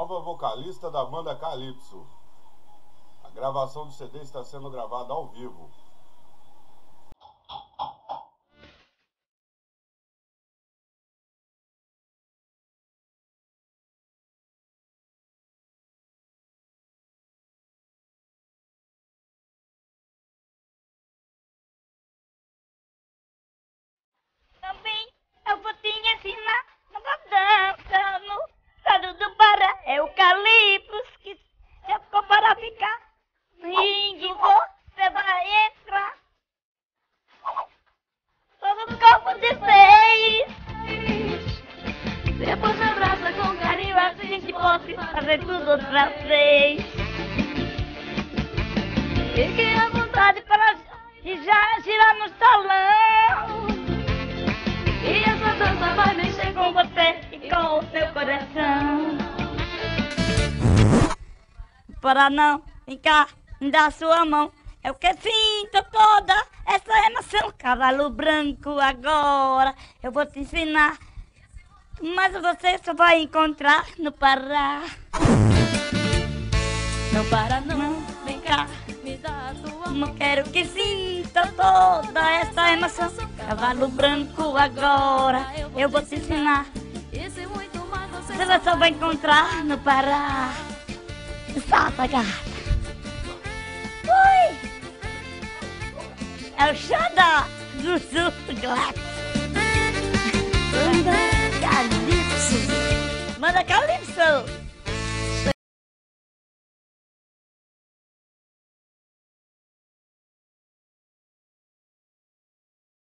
nova vocalista da banda Calypso. A gravação do CD está sendo gravada ao vivo. Também eu vou te ensinar uma dança no estado do Pará. É o Calypso que ficou para ficar. Ringue, você vai entrar. Todo o corpo de seis. Depois abraça com carinho assim que pode fazer tudo outra vez. Fique à vontade para já girar no salão. E essa dança vai mexer com você e com o seu coração. Para não, vem cá, me dá a sua mão. Eu que sinto toda essa emoção. Cavalo branco agora, eu vou te ensinar. Mas você só vai encontrar no Pará. No Pará não, vem cá, me dá a tua mão. Quero que sinta toda essa emoção. Cavalo branco agora, eu vou te ensinar. Você só vai encontrar no Pará. Solta, gata. Ui! É o Xandá do Sul Glass. Manda Calypso. Manda Calypso.